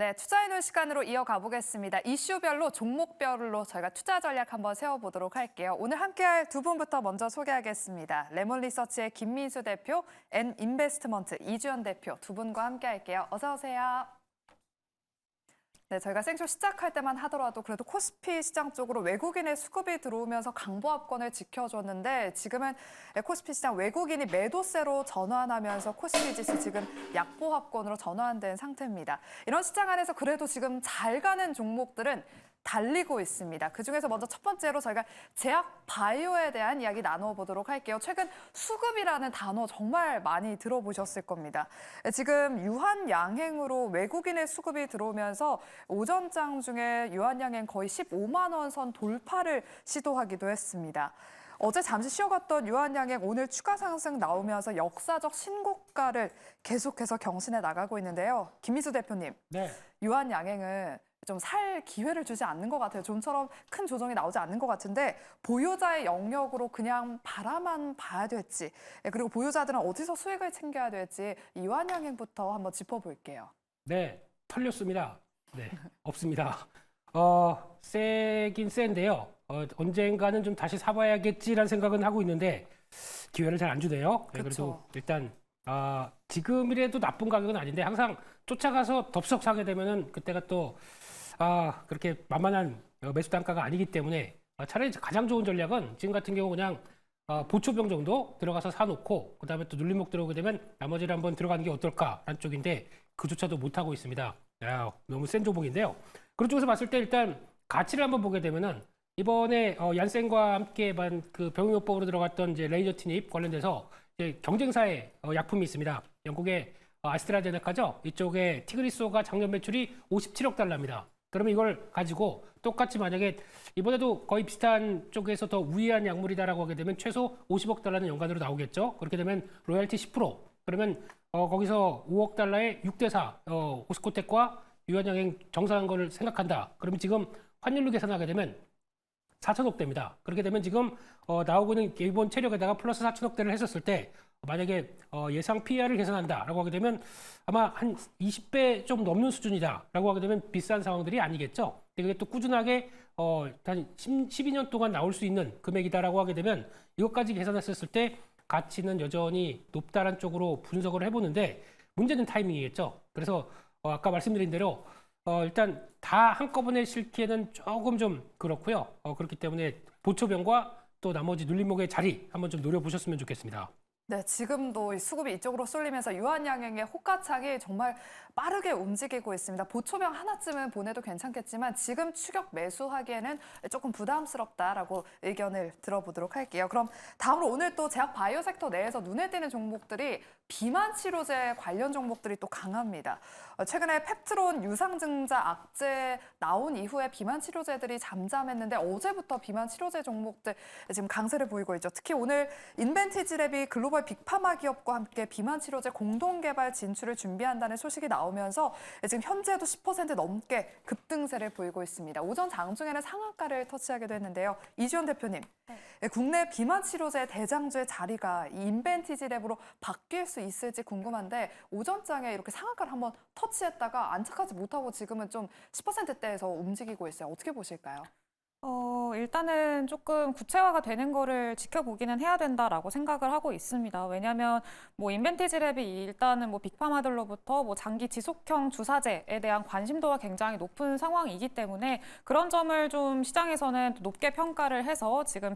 네, 투자해놓은 시간으로 이어가 보겠습니다. 이슈별로 종목별로 저희가 투자 전략 한번 세워보도록 할게요. 오늘 함께할 두 분부터 먼저 소개하겠습니다. 레몬리서치의 김민수 대표, N인베스트먼트 이주연 대표 두 분과 함께할게요. 어서 오세요. 네, 저희가 생쇼 시작할 때만 하더라도 그래도 코스피 시장 쪽으로 외국인의 수급이 들어오면서 강보합권을 지켜줬는데 지금은 코스피 시장 외국인이 매도세로 전환하면서 코스피 지수 지금 약보합권으로 전환된 상태입니다. 이런 시장 안에서 그래도 지금 잘 가는 종목들은 달리고 있습니다. 그중에서 먼저 첫 번째로 저희가 제약 바이오에 대한 이야기 나눠보도록 할게요. 최근 수급이라는 단어 정말 많이 들어보셨을 겁니다. 지금 유한양행으로 외국인의 수급이 들어오면서 오전장 중에 유한양행 거의 15만 원 선 돌파를 시도하기도 했습니다. 어제 잠시 쉬어갔던 유한양행 오늘 추가 상승 나오면서 역사적 신고가를 계속해서 경신해 나가고 있는데요. 김민수 대표님, 네. 유한양행은 좀 살 기회를 주지 않는 것 같아요. 좀처럼 큰 조정이 나오지 않는 것 같은데 보유자의 영역으로 그냥 바라만 봐야 될지 그리고 보유자들은 어디서 수익을 챙겨야 될지 유한양행부터 한번 짚어볼게요. 네, 털렸습니다. 네, 없습니다. 세긴 센데요. 언젠가는 좀 다시 사봐야겠지라는 생각은 하고 있는데 기회를 잘 안 주네요. 네, 그래도 일단 지금이라도 나쁜 가격은 아닌데 항상 쫓아가서 덥석 사게 되면은 그때가 또 그렇게 만만한 매수 단가가 아니기 때문에 차라리 가장 좋은 전략은 지금 같은 경우 그냥 보초병 정도 들어가서 사놓고 그다음에 또 눌림목 들어오게 되면 나머지를 한번 들어가는 게 어떨까라는 쪽인데 그조차도 못하고 있습니다. 너무 센 조봉인데요. 그런 쪽에서 봤을 때 일단 가치를 한번 보게 되면은 이번에 얀센과 함께 그 병용요법으로 들어갔던 이제 레이저 티닙 관련돼서 이제 경쟁사의 약품이 있습니다. 영국의 아스트라제네카죠. 이쪽에 티그리소가 작년 매출이 57억 달러입니다. 그러면 이걸 가지고 똑같이 만약에 이번에도 거의 비슷한 쪽에서 더 우위한 약물이다라고 하게 되면 최소 50억 달러는 연간으로 나오겠죠. 그렇게 되면 로열티 10%. 그러면 거기서 5억 달러의 6대4 오스코텍과 유한양행 정산한 거를 생각한다. 그러면 지금 환율로 계산하게 되면 4천억 대입니다. 그렇게 되면 지금 나오고 있는 기본 체력에다가 플러스 4천억 대를 했었을 때 만약에 예상 PER을 계산한다라고 하게 되면 아마 한 20배 좀 넘는 수준이다라고 하게 되면 비싼 상황들이 아니겠죠. 근데 그게 또 꾸준하게 한 12년 동안 나올 수 있는 금액이다라고 하게 되면 이것까지 계산했었을 때 가치는 여전히 높다는 쪽으로 분석을 해보는데 문제는 타이밍이겠죠. 그래서 아까 말씀드린 대로 일단 다 한꺼번에 실기에는 조금 좀 그렇고요. 그렇기 때문에 보초병과 또 나머지 눌림목의 자리 한번 좀 노려보셨으면 좋겠습니다. 네, 지금도 수급이 이쪽으로 쏠리면서 유한양행의 호가창이 정말 빠르게 움직이고 있습니다. 보초병 하나쯤은 보내도 괜찮겠지만 지금 추격 매수하기에는 조금 부담스럽다라고 의견을 들어보도록 할게요. 그럼 다음으로 오늘 또 제약 바이오 섹터 내에서 눈에 띄는 종목들이 비만 치료제 관련 종목들이 또 강합니다. 최근에 펩트론 유상증자 악재 나온 이후에 비만 치료제들이 잠잠했는데 어제부터 비만 치료제 종목들 지금 강세를 보이고 있죠. 특히 오늘 인벤티지랩이 글로벌 빅파마 기업과 함께 비만 치료제 공동 개발 진출을 준비한다는 소식이 나오면서 지금 현재도 10% 넘게 급등세를 보이고 있습니다. 오전 장중에는 상한가를 터치하기도 했는데요. 이주연 대표님, 국내 비만 치료제 대장주의 자리가 이 인벤티지랩으로 바뀔 수 있을지 궁금한데 오전장에 이렇게 상한가를 한번 터치했다가 안착하지 못하고 지금은 좀 10%대에서 움직이고 있어요. 어떻게 보실까요? 일단은 조금 구체화가 되는 거를 지켜보기는 해야 된다라고 생각을 하고 있습니다. 왜냐하면 뭐 인벤티지랩이 일단은 뭐 빅파마들로부터 뭐 장기 지속형 주사제에 대한 관심도가 굉장히 높은 상황이기 때문에 그런 점을 좀 시장에서는 높게 평가를 해서 지금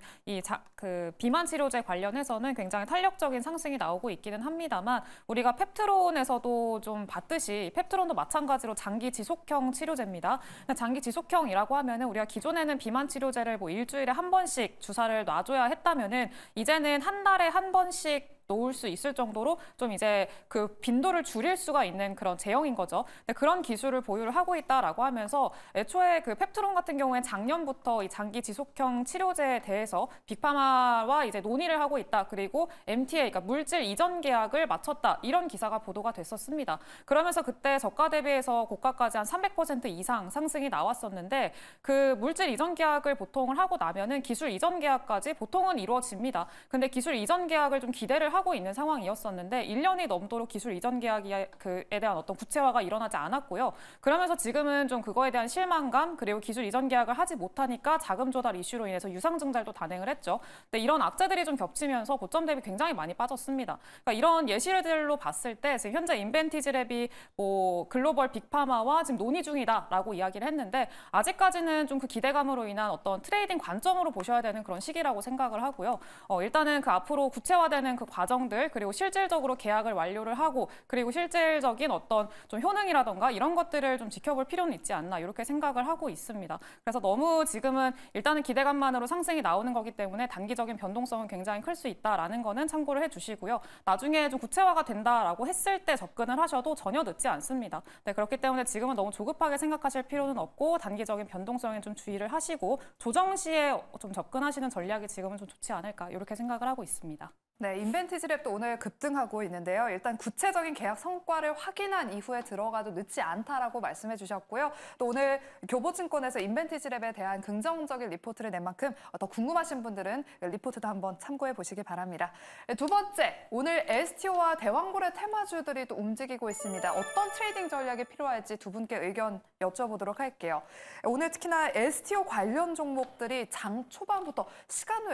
그 비만 치료제 관련해서는 굉장히 탄력적인 상승이 나오고 있기는 합니다만 우리가 펩트론에서도 좀 봤듯이 펩트론도 마찬가지로 장기 지속형 치료제입니다. 장기 지속형이라고 하면은 우리가 기존에는 비만 치료제를 뭐 일주일에 한 번씩 주사를 놔줘야 했다면은 이제는 한 달에 한 번씩 놓을 수 있을 정도로 좀 이제 그 빈도를 줄일 수가 있는 그런 제형인 거죠. 근데 그런 기술을 보유를 하고 있다라고 하면서 애초에 그 펩트론 같은 경우에 작년부터 이 장기 지속형 치료제에 대해서 빅파마와 이제 논의를 하고 있다. 그리고 MTA, 그러니까 물질 이전 계약을 마쳤다. 이런 기사가 보도가 됐었습니다. 그러면서 그때 저가 대비해서 고가까지 한 300% 이상 상승이 나왔었는데 그 물질 이전 계약을 보통을 하고 나면은 기술 이전 계약까지 보통은 이루어집니다. 근데 기술 이전 계약을 좀 기대를 하고 있는 상황이었었는데 1년이 넘도록 기술 이전 계약에 대한 어떤 구체화가 일어나지 않았고요. 그러면서 지금은 좀 그거에 대한 실망감 그리고 기술 이전 계약을 하지 못하니까 자금 조달 이슈로 인해서 유상증자도 단행을 했죠. 근데 이런 악재들이 좀 겹치면서 고점 대비 굉장히 많이 빠졌습니다. 그러니까 이런 예시들로 봤을 때 지금 현재 인벤티지랩이 뭐 글로벌 빅파마와 지금 논의 중이다라고 이야기를 했는데 아직까지는 좀 그 기대감으로 인한 어떤 트레이딩 관점으로 보셔야 되는 그런 시기라고 생각을 하고요. 일단은 그 앞으로 구체화되는 그 과정들 그리고 실질적으로 계약을 완료를 하고 그리고 실질적인 어떤 좀 효능이라던가 이런 것들을 좀 지켜볼 필요는 있지 않나 이렇게 생각을 하고 있습니다. 그래서 너무 지금은 일단은 기대감만으로 상승이 나오는 거기 때문에 단기적인 변동성은 굉장히 클 수 있다라는 거는 참고를 해주시고요. 나중에 좀 구체화가 된다라고 했을 때 접근을 하셔도 전혀 늦지 않습니다. 네, 그렇기 때문에 지금은 너무 조급하게 생각하실 필요는 없고 단기적인 변동성에 좀 주의를 하시고 조정 시에 좀 접근하시는 전략이 지금은 좀 좋지 않을까 이렇게 생각을 하고 있습니다. 네, 인벤티지랩도 오늘 급등하고 있는데요. 일단 구체적인 계약 성과를 확인한 이후에 들어가도 늦지 않다라고 말씀해 주셨고요. 또 오늘 교보증권에서 인벤티지랩에 대한 긍정적인 리포트를 낸 만큼 더 궁금하신 분들은 리포트도 한번 참고해 보시기 바랍니다. 두 번째, 오늘 STO와 대왕고래 테마주들이 또 움직이고 있습니다. 어떤 트레이딩 전략이 필요할지 두 분께 의견 여쭤보도록 할게요. 오늘 특히나 STO 관련 종목들이 장 초반부터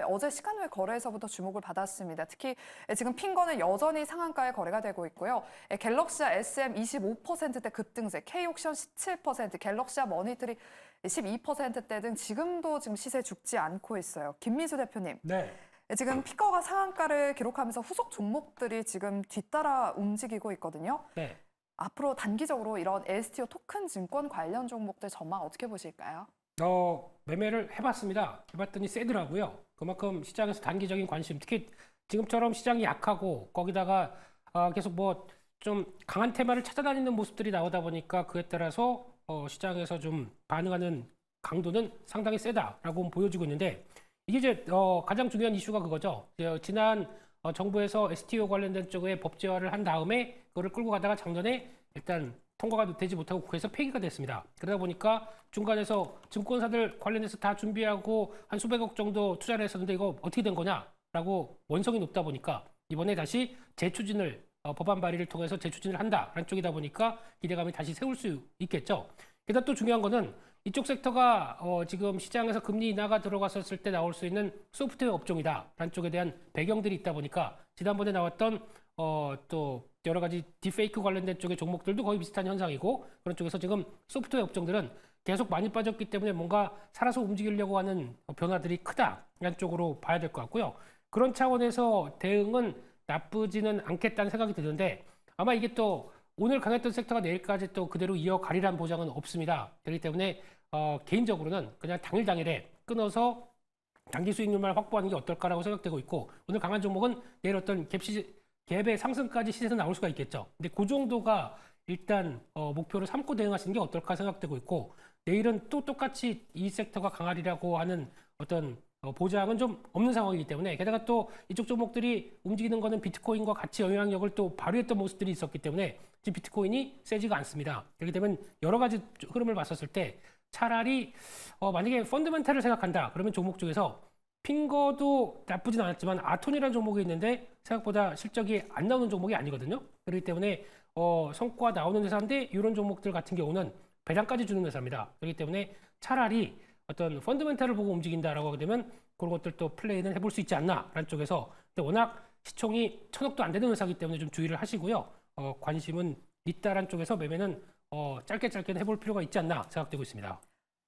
어제 시간 후에 거래에서부터 주목을 받았습니다. 특히 지금 핀거는 여전히 상한가에 거래가 되고 있고요. 갤럭시아 SM 25%대 급등세, K옥션 17%, 갤럭시아 머니트리 12%대 등 지금도 지금 시세 죽지 않고 있어요. 김민수 대표님. 네. 지금 핀거가 상한가를 기록하면서 후속 종목들이 지금 뒤따라 움직이고 있거든요. 네. 앞으로 단기적으로 이런 STO 토큰 증권 관련 종목들 전망 어떻게 보실까요? 매매를 해봤습니다. 해봤더니 세더라고요. 그만큼 시장에서 단기적인 관심, 특히 지금처럼 시장이 약하고 거기다가 계속 뭐 좀 강한 테마를 찾아다니는 모습들이 나오다 보니까 그에 따라서 시장에서 좀 반응하는 강도는 상당히 세다라고 보여지고 있는데 이게 이제 가장 중요한 이슈가 그거죠. 지난 정부에서 STO 관련된 쪽에 법제화를 한 다음에 그거를 끌고 가다가 작년에 일단 통과가 되지 못하고 국회에서 폐기가 됐습니다. 그러다 보니까 중간에서 증권사들 관련해서 다 준비하고 한 수백억 정도 투자를 했었는데 이거 어떻게 된 거냐라고 원성이 높다 보니까 이번에 다시 재추진을 법안 발의를 통해서 재추진을 한다라는 쪽이다 보니까 기대감이 다시 세울 수 있겠죠. 게다가 또 중요한 거는 이쪽 섹터가 지금 시장에서 금리 인하가 들어갔었을 때 나올 수 있는 소프트웨어 업종이다라는 쪽에 대한 배경들이 있다 보니까 지난번에 나왔던 또 여러 가지 딥페이크 관련된 쪽의 종목들도 거의 비슷한 현상이고 그런 쪽에서 지금 소프트웨어 업종들은 계속 많이 빠졌기 때문에 뭔가 살아서 움직이려고 하는 변화들이 크다라는 쪽으로 봐야 될 것 같고요. 그런 차원에서 대응은 나쁘지는 않겠다는 생각이 드는데 아마 이게 또 오늘 강했던 섹터가 내일까지 또 그대로 이어가리란 보장은 없습니다. 그렇기 때문에 개인적으로는 그냥 당일에 끊어서 단기 수익률만 확보하는 게 어떨까라고 생각되고 있고 오늘 강한 종목은 내일 어떤 갭의 상승까지 시세에서 나올 수가 있겠죠. 근데 그 정도가 일단 목표를 삼고 대응하시는 게 어떨까 생각되고 있고 내일은 또 똑같이 이 섹터가 강하리라고 하는 어떤 보장은 좀 없는 상황이기 때문에 게다가 또 이쪽 종목들이 움직이는 거는 비트코인과 같이 영향력을 또 발휘했던 모습들이 있었기 때문에 지금 비트코인이 세지가 않습니다. 그렇기 때문에 여러 가지 흐름을 봤었을 때 차라리 만약에 펀더멘탈을 생각한다 그러면 종목 중에서 핀거도 나쁘진 않았지만 아톤이라는 종목이 있는데 생각보다 실적이 안 나오는 종목이 아니거든요. 그렇기 때문에 성과 나오는 회사인데 이런 종목들 같은 경우는 배당까지 주는 회사입니다. 그렇기 때문에 차라리 어떤 펀더멘탈을 보고 움직인다라고 하게 되면 그런 것들도 플레이는 해볼 수 있지 않나라는 쪽에서 근데 워낙 시총이 1,000억도 안 되는 회사이기 때문에 좀 주의를 하시고요. 관심은 있다라는 쪽에서 매매는 짧게 해볼 필요가 있지 않나 생각되고 있습니다.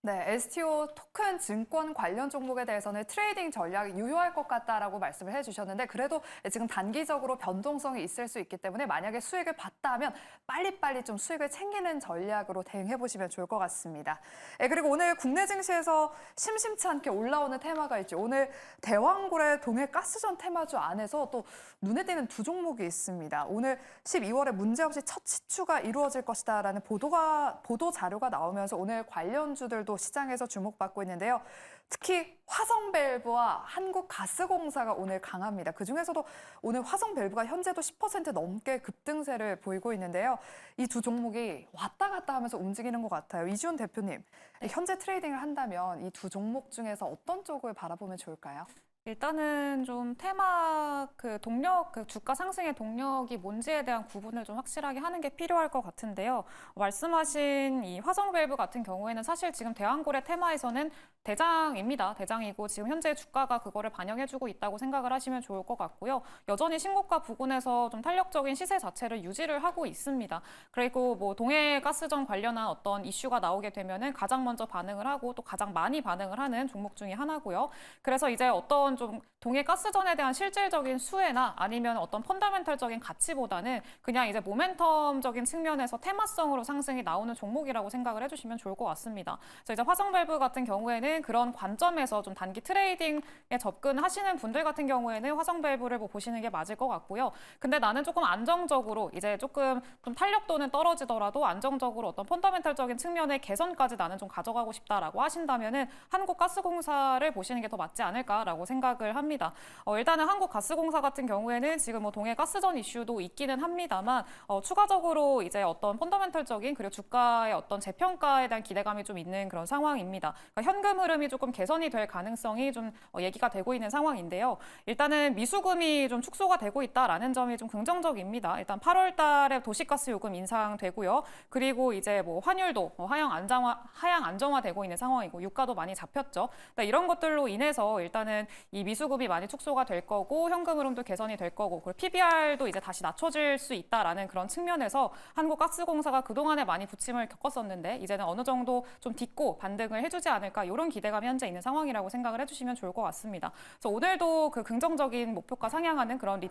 네, STO 토큰 증권 관련 종목에 대해서는 트레이딩 전략이 유효할 것 같다라고 말씀을 해주셨는데 그래도 지금 단기적으로 변동성이 있을 수 있기 때문에 만약에 수익을 봤다 하면 빨리빨리 좀 수익을 챙기는 전략으로 대응해보시면 좋을 것 같습니다. 그리고 오늘 국내 증시에서 심심치 않게 올라오는 테마가 있죠. 오늘 대왕고래 동해가스전 테마주 안에서 또 눈에 띄는 두 종목이 있습니다. 오늘 12월에 문제없이 첫 시추가 이루어질 것이다라는 보도 자료가 나오면서 오늘 관련주들도 시장에서 주목받고 있는데요. 특히 화성밸브와 한국가스공사가 오늘 강합니다. 그중에서도 오늘 화성밸브가 현재도 10% 넘게 급등세를 보이고 있는데요. 이 두 종목이 왔다 갔다 하면서 움직이는 것 같아요. 이지훈 대표님, 현재 트레이딩을 한다면 이 두 종목 중에서 어떤 쪽을 바라보면 좋을까요? 일단은 좀 테마 그 동력, 그 주가 상승의 동력이 뭔지에 대한 구분을 좀 확실하게 하는 게 필요할 것 같은데요. 말씀하신 이 화성 밸브 같은 경우에는 사실 지금 대왕고래 테마에서는 대장입니다. 대장이고 지금 현재 주가가 그거를 반영해주고 있다고 생각을 하시면 좋을 것 같고요. 여전히 신고가 부근에서 좀 탄력적인 시세 자체를 유지를 하고 있습니다. 그리고 뭐 동해 가스전 관련한 어떤 이슈가 나오게 되면은 가장 먼저 반응을 하고 또 가장 많이 반응을 하는 종목 중에 하나고요. 그래서 이제 어떤 좀 동해 가스전에 대한 실질적인 수혜나 아니면 어떤 펀더멘털적인 가치보다는 그냥 이제 모멘텀적인 측면에서 테마성으로 상승이 나오는 종목이라고 생각을 해주시면 좋을 것 같습니다. 그래서 이제 화성 밸브 같은 경우에는 그런 관점에서 좀 단기 트레이딩에 접근하시는 분들 같은 경우에는 화성 밸브를 뭐 보시는 게 맞을 것 같고요. 근데 나는 조금 안정적으로 이제 조금 좀 탄력도는 떨어지더라도 안정적으로 어떤 펀더멘털적인 측면의 개선까지 나는 좀 가져가고 싶다라고 하신다면은 한국가스공사를 보시는 게 더 맞지 않을까라고 생각을 합니다. 일단은 한국가스공사 같은 경우에는 지금 뭐 동해 가스전 이슈도 있기는 합니다만 추가적으로 이제 어떤 펀더멘털적인 그리고 주가의 어떤 재평가에 대한 기대감이 좀 있는 그런 상황입니다. 그러니까 현금 흐름이 조금 개선이 될 가능성이 좀 얘기가 되고 있는 상황인데요. 일단은 미수금이 좀 축소가 되고 있다라는 점이 좀 긍정적입니다. 일단 8월 달에 도시가스 요금 인상되고요. 그리고 이제 뭐 환율도 하향 안정화되고 있는 상황이고 유가도 많이 잡혔죠. 그러니까 이런 것들로 인해서 일단은 이 미수금이 많이 축소가 될 거고 현금 흐름도 개선이 될 거고 그리고 PBR도 이제 다시 낮춰질 수 있다라는 그런 측면에서 한국가스공사가 그동안에 많이 부침을 겪었었는데 이제는 어느 정도 좀 딛고 반등을 해주지 않을까 이런 기대감이 현재 있는 상황이라고 생각을 해주시면 좋을 것 같습니다. 그래서 오늘도 그 긍정적인 목표가 상향하는 그런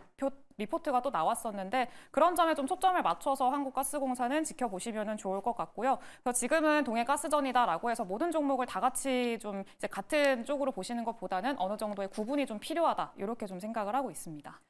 리포트가 또 나왔었는데 그런 점에 좀 초점을 맞춰서 한국가스공사는 지켜보시면 좋을 것 같고요. 그래서 지금은 동해가스전이다라고 해서 모든 종목을 다 같이 좀 이제 같은 쪽으로 보시는 것보다는 어느 정도의 구분이 좀 필요하다 이렇게 좀 생각을 하고 있습니다.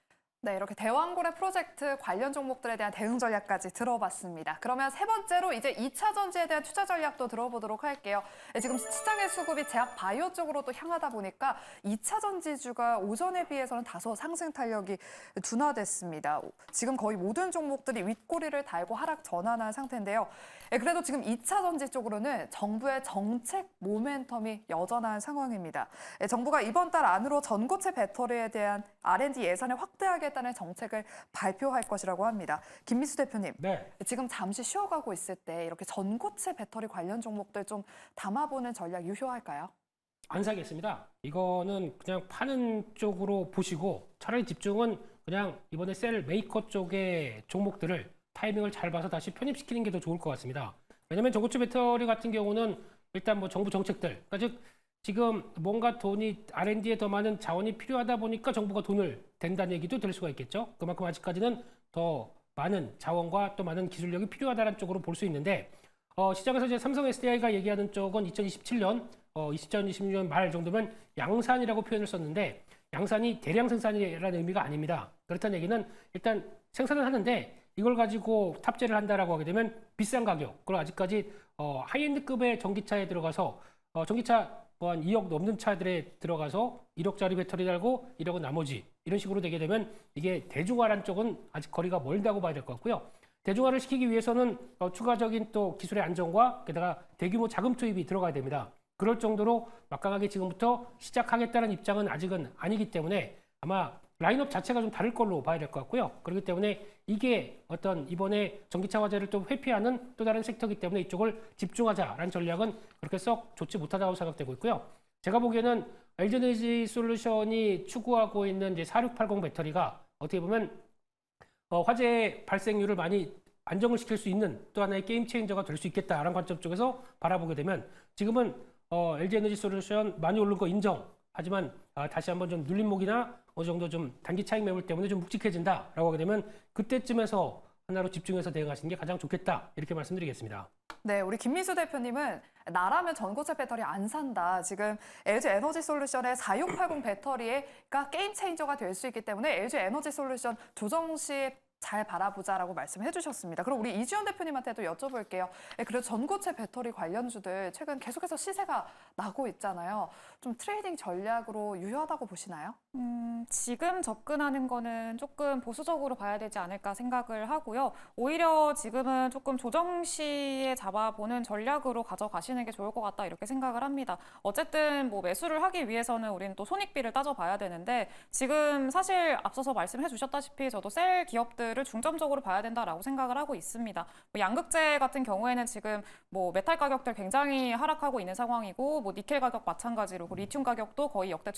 네, 이렇게 대왕고래 프로젝트 관련 종목들에 대한 대응 전략까지 들어봤습니다. 그러면 세 번째로 이제 2차 전지에 대한 투자 전략도 들어보도록 할게요. 지금 시장의 수급이 제약 바이오 쪽으로 또 향하다 보니까 2차 전지주가 오전에 비해서는 다소 상승 탄력이 둔화됐습니다. 지금 거의 모든 종목들이 윗꼬리를 달고 하락 전환한 상태인데요. 그래도 지금 2차 전지 쪽으로는 정부의 정책 모멘텀이 여전한 상황입니다. 정부가 이번 달 안으로 전고체 배터리에 대한 R&D 예산을 확대하겠다는 정책을 발표할 것이라고 합니다. 김미수 대표님, 네. 지금 잠시 쉬어가고 있을 때 이렇게 전고체 배터리 관련 종목들 좀 담아보는 전략 유효할까요? 안 사겠습니다. 이거는 그냥 파는 쪽으로 보시고 차라리 집중은 그냥 이번에 셀 메이커 쪽의 종목들을 타이밍을 잘 봐서 다시 편입시키는 게 더 좋을 것 같습니다. 왜냐하면 전고체 배터리 같은 경우는 일단 뭐 정부 정책들, 그러니까 즉 지금 뭔가 돈이 R&D에 더 많은 자원이 필요하다 보니까 정부가 돈을 댄다는 얘기도 될 수가 있겠죠. 그만큼 아직까지는 더 많은 자원과 또 많은 기술력이 필요하다는 쪽으로 볼 수 있는데 시장에서 이제 삼성 SDI가 얘기하는 쪽은 2027년, 2026년 말 정도면 양산이라고 표현을 썼는데 양산이 대량 생산이라는 의미가 아닙니다. 그렇다는 얘기는 일단 생산을 하는데 이걸 가지고 탑재를 한다라고 하게 되면 비싼 가격, 그리고 아직까지 하이엔드급의 전기차에 들어가서 전기차 뭐 한 2억 넘는 차들에 들어가서 1억짜리 배터리 달고 1억은 나머지 이런 식으로 되게 되면 이게 대중화란 쪽은 아직 거리가 멀다고 봐야 될 것 같고요. 대중화를 시키기 위해서는 추가적인 또 기술의 안정과 게다가 대규모 자금 투입이 들어가야 됩니다. 그럴 정도로 막강하게 지금부터 시작하겠다는 입장은 아직은 아니기 때문에 아마 라인업 자체가 좀 다를 걸로 봐야 될 것 같고요. 그렇기 때문에 이게 어떤 이번에 전기차 화재를 또 회피하는 또 다른 섹터이기 때문에 이쪽을 집중하자라는 전략은 그렇게 썩 좋지 못하다고 생각되고 있고요. 제가 보기에는 LG에너지 솔루션이 추구하고 있는 이제 4680 배터리가 어떻게 보면 화재 발생률을 많이 안정을 시킬 수 있는 또 하나의 게임 체인저가 될 수 있겠다라는 관점 쪽에서 바라보게 되면 지금은 LG에너지 솔루션 많이 오른 거 인정. 하지만 다시 한번 좀 눌림목이나 어느 정도 좀 단기 차익 매물 때문에 좀 묵직해진다라고 하게 되면 그때쯤에서 하나로 집중해서 대응하시는 게 가장 좋겠다 이렇게 말씀드리겠습니다. 네, 우리 김미수 대표님은 나라면 전고체 배터리 안 산다. 지금 LG 에너지 솔루션의 4680 배터리가 게임 체인저가 될 수 있기 때문에 LG 에너지 솔루션 조정 시 잘 바라보자라고 말씀해 주셨습니다. 그럼 우리 이지연 대표님한테도 여쭤볼게요. 그래도 전고체 배터리 관련주들 최근 계속해서 시세가 나고 있잖아요. 좀 트레이딩 전략으로 유효하다고 보시나요? 지금 접근하는 거는 조금 보수적으로 봐야 되지 않을까 생각을 하고요. 오히려 지금은 조금 조정 시에 잡아보는 전략으로 가져가시는 게 좋을 것 같다 이렇게 생각을 합니다. 어쨌든 뭐 매수를 하기 위해서는 우리는 또 손익비를 따져봐야 되는데 지금 사실 앞서서 말씀해 주셨다시피 저도 셀 기업들을 중점적으로 봐야 된다라고 생각을 하고 있습니다. 뭐 양극재 같은 경우에는 지금 뭐 메탈 가격들 굉장히 하락하고 있는 상황이고 뭐 니켈 가격 마찬가지로 리튬 가격도 거의 역대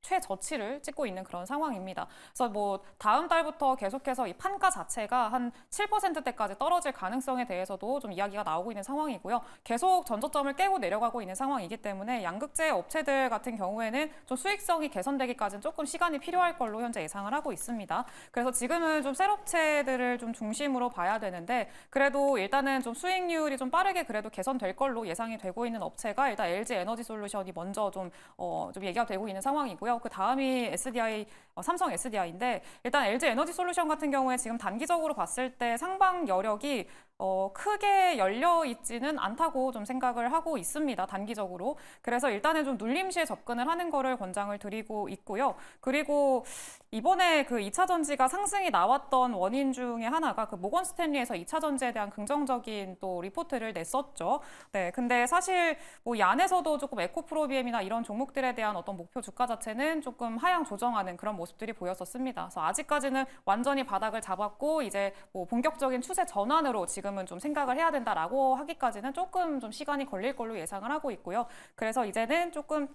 최저치를 찍고 있는 그런 상황입니다. 그래서 뭐 다음 달부터 계속해서 이 판가 자체가 한 7%대까지 떨어질 가능성에 대해서도 좀 이야기가 나오고 있는 상황이고요. 계속 전저점을 깨고 내려가고 있는 상황이기 때문에 양극재 업체들 같은 경우에는 좀 수익성이 개선되기까지는 조금 시간이 필요할 걸로 현재 예상을 하고 있습니다. 그래서 지금은 좀 셀 업체들을 좀 중심으로 봐야 되는데 그래도 일단은 좀 수익률이 좀 빠르게 그래도 개선될 걸로 예상이 되고 있는 업체가 일단 LG 에너지 솔루션이 먼저 좀 얘기가 되고 있는 상황이고요. 그 다음이 SDI, 삼성 SDI인데 일단 LG 에너지 솔루션 같은 경우에 지금 단기적으로 봤을 때 상방 여력이 크게 열려 있지는 않다고 좀 생각을 하고 있습니다. 단기적으로. 그래서 일단은 좀 눌림시에 접근을 하는 거를 권장을 드리고 있고요. 그리고 이번에 그 2차 전지가 상승이 나왔던 원인 중에 하나가 그 모건 스탠리에서 2차 전지에 대한 긍정적인 또 리포트를 냈었죠. 네. 근데 사실 뭐 이 안에서도 조금 에코프로비엠이나 이런 종목들에 대한 어떤 목표 주가 자체는 조금 하향 조정하는 그런 모습들이 보였었습니다. 그래서 아직까지는 완전히 바닥을 잡았고 이제 뭐 본격적인 추세 전환으로 지금은 좀 생각을 해야 된다라고 하기까지는 조금 좀 시간이 걸릴 걸로 예상을 하고 있고요. 그래서 이제는 조금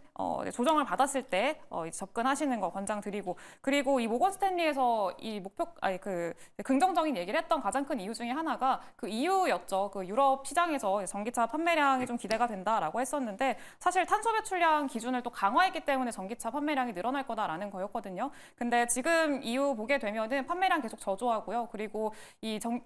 조정을 받았을 때 접근하시는 거 권장드리고 그리고 이 모건 스탠리에서 이 그 긍정적인 얘기를 했던 가장 큰 이유 중에 하나가 그 EU였죠. 그 유럽 시장에서 전기차 판매량이 좀 기대가 된다라고 했었는데 사실 탄소 배출량 기준을 또 강화했기 때문에 전기차 판매량이 늘어날 거다라는 거였거든요. 근데 지금 EU 보게 되면은 판매량 계속 저조하고요. 그리고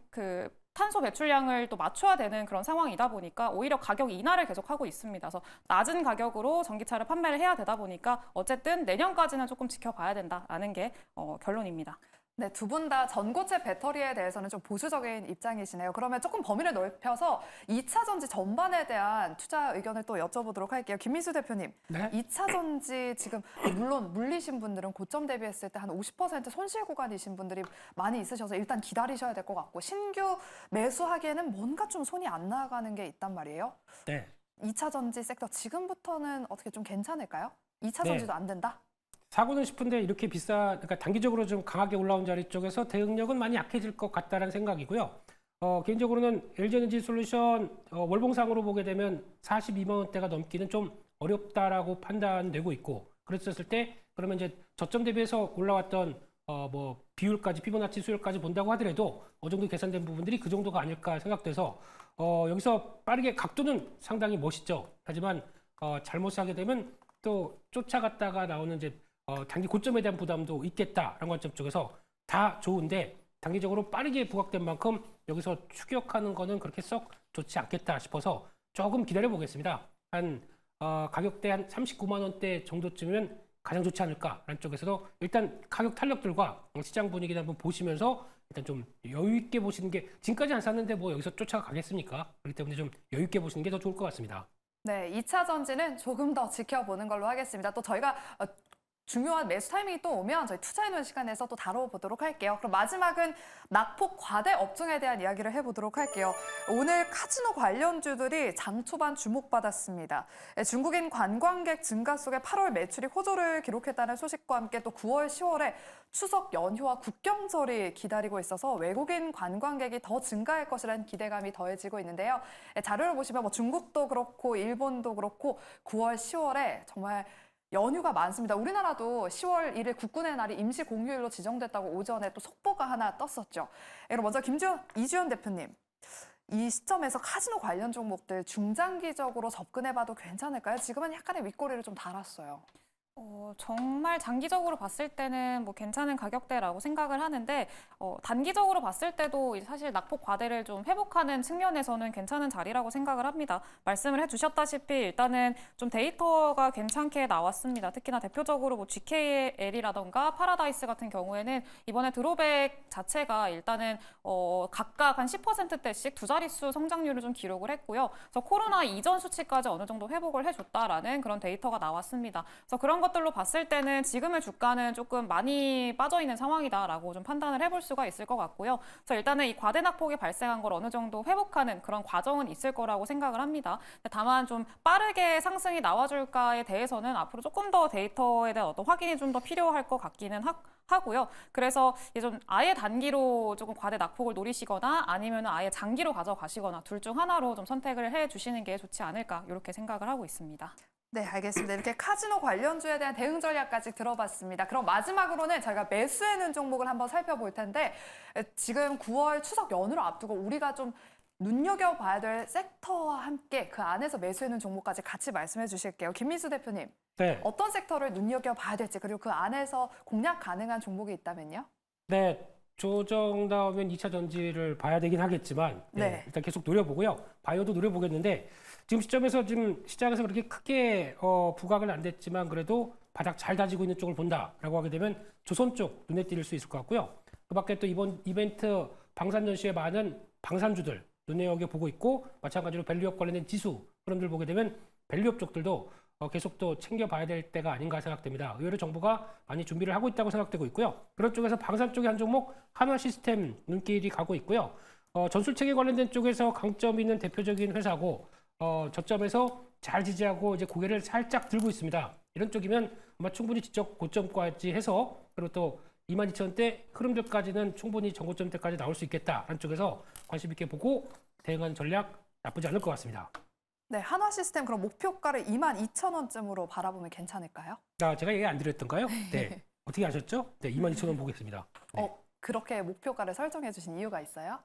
그 탄소 배출량을 또 맞춰야 되는 그런 상황이다 보니까 오히려 가격 인하를 계속하고 있습니다. 그래서 낮은 가격으로 전기차를 판매를 해야 되다 보니까 어쨌든 내년까지는 조금 지켜봐야 된다라는 게 결론입니다. 네, 두 분 다 전고체 배터리에 대해서는 좀 보수적인 입장이시네요. 그러면 조금 범위를 넓혀서 2차 전지 전반에 대한 투자 의견을 또 여쭤보도록 할게요. 김민수 대표님, 네. 2차 전지 지금 물론 물리신 분들은 고점 대비했을 때 한 50% 손실 구간이신 분들이 많이 있으셔서 일단 기다리셔야 될 것 같고 신규 매수하기에는 뭔가 좀 손이 안 나가는 게 있단 말이에요. 네. 2차 전지 섹터 지금부터는 어떻게 좀 괜찮을까요? 2차 네. 전지도 안 된다? 사고는 싶은데 이렇게 그러니까 단기적으로 좀 강하게 올라온 자리 쪽에서 대응력은 많이 약해질 것 같다는 생각이고요. 개인적으로는 LG에너지 솔루션 월봉상으로 보게 되면 42만 원대가 넘기는 좀 어렵다라고 판단되고 있고 그랬었을 때 그러면 이제 저점 대비해서 올라왔던 뭐 비율까지 피보나치 수율까지 본다고 하더라도 어느 정도 개선된 부분들이 그 정도가 아닐까 생각돼서 여기서 빠르게 각도는 상당히 멋있죠. 하지만 잘못 사게 되면 또 쫓아갔다가 나오는 이제 단기 고점에 대한 부담도 있겠다라는 관점 쪽에서 다 좋은데 단기적으로 빠르게 부각된 만큼 여기서 추격하는 거는 그렇게 썩 좋지 않겠다 싶어서 조금 기다려 보겠습니다. 한 가격대 한 39만 원대 정도쯤이면 가장 좋지 않을까라는 쪽에서도 일단 가격 탄력들과 시장 분위기를 한번 보시면서 일단 좀 여유 있게 보시는 게 지금까지 안 샀는데 뭐 여기서 쫓아가겠습니까? 그렇기 때문에 좀 여유 있게 보시는 게 더 좋을 것 같습니다. 네, 2차 전지는 조금 더 지켜보는 걸로 하겠습니다. 또 저희가 중요한 매수 타이밍이 또 오면 저희 투자해놓은 시간에서 또 다뤄보도록 할게요. 그럼 마지막은 낙폭 과대 업종에 대한 이야기를 해보도록 할게요. 오늘 카지노 관련주들이 장 초반 주목받았습니다. 중국인 관광객 증가 속에 8월 매출이 호조를 기록했다는 소식과 함께 또 9월, 10월에 추석 연휴와 국경절이 기다리고 있어서 외국인 관광객이 더 증가할 것이라는 기대감이 더해지고 있는데요. 자료를 보시면 뭐 중국도 그렇고 일본도 그렇고 9월, 10월에 정말 연휴가 많습니다. 우리나라도 10월 1일 국군의 날이 임시 공휴일로 지정됐다고 오전에 또 속보가 하나 떴었죠. 그럼 먼저 이주연 대표님, 이 시점에서 카지노 관련 종목들 중장기적으로 접근해봐도 괜찮을까요? 지금은 약간의 윗꼬리를 좀 달았어요. 정말 장기적으로 봤을 때는 뭐 괜찮은 가격대라고 생각을 하는데 단기적으로 봤을 때도 사실 낙폭 과대를 좀 회복하는 측면에서는 괜찮은 자리라고 생각을 합니다. 말씀을 해주셨다시피 일단은 좀 데이터가 괜찮게 나왔습니다. 특히나 대표적으로 뭐 GKL이라던가 파라다이스 같은 경우에는 이번에 드로백 자체가 일단은 각각 한 10%대씩 두 자릿수 성장률을 좀 기록을 했고요. 그래서 코로나 이전 수치까지 어느 정도 회복을 해줬다라는 그런 데이터가 나왔습니다. 그래서 그런 것들로 봤을 때는 지금의 주가는 조금 많이 빠져 있는 상황이다라고 좀 판단을 해볼 수가 있을 것 같고요. 그래서 일단은 이 과대 낙폭이 발생한 걸 어느 정도 회복하는 그런 과정은 있을 거라고 생각을 합니다. 다만 좀 빠르게 상승이 나와줄까에 대해서는 앞으로 조금 더 데이터에 대한 어떤 확인이 좀 더 필요할 것 같기는 하고요. 그래서 이제 좀 아예 단기로 조금 과대 낙폭을 노리시거나 아니면 아예 장기로 가져가시거나 둘 중 하나로 좀 선택을 해 주시는 게 좋지 않을까 이렇게 생각을 하고 있습니다. 네, 알겠습니다. 이렇게 카지노 관련주에 대한 대응 전략까지 들어봤습니다. 그럼 마지막으로는 저희가 매수해는 종목을 한번 살펴볼 텐데 지금 9월 추석 연휴를 앞두고 우리가 좀 눈여겨봐야 될 섹터와 함께 그 안에서 매수해는 종목까지 같이 말씀해 주실게요. 김민수 대표님, 네. 어떤 섹터를 눈여겨봐야 될지 그리고 그 안에서 공략 가능한 종목이 있다면요? 네. 조정 나오면 2차 전지를 봐야 되긴 하겠지만 네. 일단 계속 노려보고요. 바이오도 노려보겠는데 지금 시점에서 지금 시장에서 그렇게 크게 부각은 안 됐지만 그래도 바닥 잘 다지고 있는 쪽을 본다라고 하게 되면 조선 쪽 눈에 띌 수 있을 것 같고요. 그 밖에 또 이번 이벤트 방산 전시에 많은 방산주들 눈여겨보고 있고 마찬가지로 밸류업 관련된 지수 흐름들 보게 되면 밸류업 쪽들도 계속 또 챙겨봐야 될 때가 아닌가 생각됩니다. 의외로 정부가 많이 준비를 하고 있다고 생각되고 있고요. 그런 쪽에서 방산 쪽의 한 종목 한화 시스템 눈길이 가고 있고요. 전술체계 관련된 쪽에서 강점 있는 대표적인 회사고 저점에서 잘 지지하고 이제 고개를 살짝 들고 있습니다. 이런 쪽이면 아마 충분히 지적 고점까지 해서 그리고 또 22,000대 흐름들까지는 충분히 전고점 때까지 나올 수 있겠다라는 쪽에서 관심 있게 보고 대응하는 전략 나쁘지 않을 것 같습니다. 네, 한화 시스템 그럼 목표가를 22,000원쯤으로 바라보면 괜찮을까요? 제가 얘기 안 드렸던가요? 네. 어떻게 아셨죠? 네, 22,000원 보겠습니다. 네. 그렇게 목표가를 설정해 주신 이유가 있어요?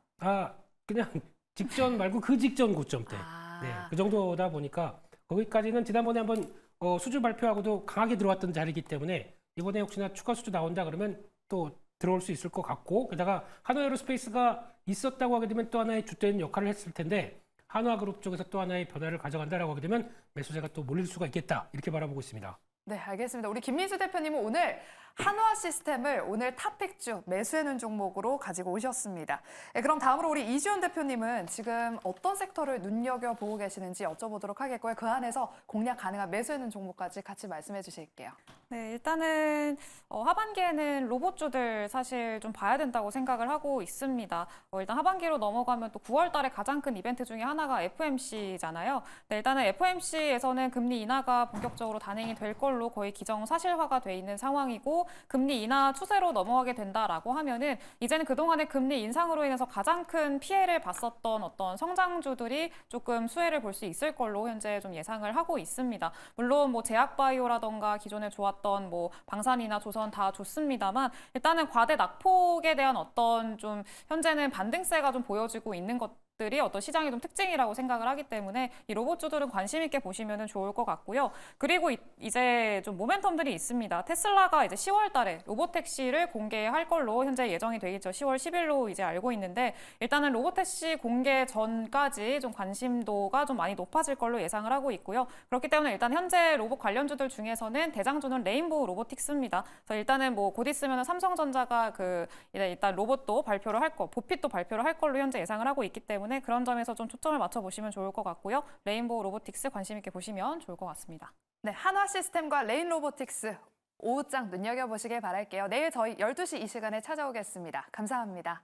그냥 직전 말고 그 직전 고점대. 아. 네, 그 정도다 보니까 거기까지는 지난번에 한번 수주 발표하고도 강하게 들어왔던 자리이기 때문에 이번에 혹시나 추가 수주 나온다 그러면 또 들어올 수 있을 것 같고 게다가 한화에어로스페이스가 있었다고 하게 되면 또 하나의 주된 역할을 했을 텐데 한화그룹 쪽에서 또 하나의 변화를 가져간다라고 하게 되면 매수세가 또 몰릴 수가 있겠다 이렇게 바라보고 있습니다. 네, 알겠습니다. 우리 김민수 대표님은 오늘 한화 시스템을 오늘 탑픽주 매수해놓은 종목으로 가지고 오셨습니다. 네, 그럼 다음으로 우리 이지훈 대표님은 지금 어떤 섹터를 눈여겨보고 계시는지 여쭤보도록 하겠고요. 그 안에서 공략 가능한 매수해놓은 종목까지 같이 말씀해 주실게요. 네, 일단은 하반기에는 로봇주들 사실 좀 봐야 된다고 생각을 하고 있습니다. 일단 하반기로 넘어가면 또 9월 달에 가장 큰 이벤트 중에 하나가 FOMC잖아요. 네, 일단은 FOMC에서는 금리 인하가 본격적으로 단행이 될 걸로 거의 기정사실화가 돼 있는 상황이고 금리 인하 추세로 넘어가게 된다라고 하면은 이제는 그동안의 금리 인상으로 인해서 가장 큰 피해를 봤었던 어떤 성장주들이 조금 수혜를 볼 수 있을 걸로 현재 좀 예상을 하고 있습니다. 물론 뭐 제약바이오라던가 기존에 좋았던 뭐 방산이나 조선 다 좋습니다만 일단은 과대 낙폭에 대한 어떤 좀 현재는 반등세가 좀 보여지고 있는 것들이 어떤 시장의 좀 특징이라고 생각을 하기 때문에 이 로봇주들은 관심 있게 보시면 좋을 것 같고요. 그리고 이제 좀 모멘텀들이 있습니다. 테슬라가 이제 10월 달에 로보택시를 공개할 걸로 현재 예정이 돼 있죠. 10월 10일로 이제 알고 있는데 일단은 로보택시 공개 전까지 좀 관심도가 좀 많이 높아질 걸로 예상을 하고 있고요. 그렇기 때문에 일단 현재 로봇 관련주들 중에서는 대장주는 레인보우 로보틱스입니다. 그래서 일단은 뭐 곧 있으면 삼성전자가 일단 로봇도 발표를 할 거, 보핏도 발표를 할 걸로 현재 예상을 하고 있기 때문에 그런 점에서 좀 초점을 맞춰 보시면 좋을 것 같고요. 레인보우 로보틱스 관심 있게 보시면 좋을 것 같습니다. 네, 한화 시스템과 레인 로보틱스 오후장 눈여겨보시길 바랄게요. 내일 저희 12시 이 시간에 찾아오겠습니다. 감사합니다.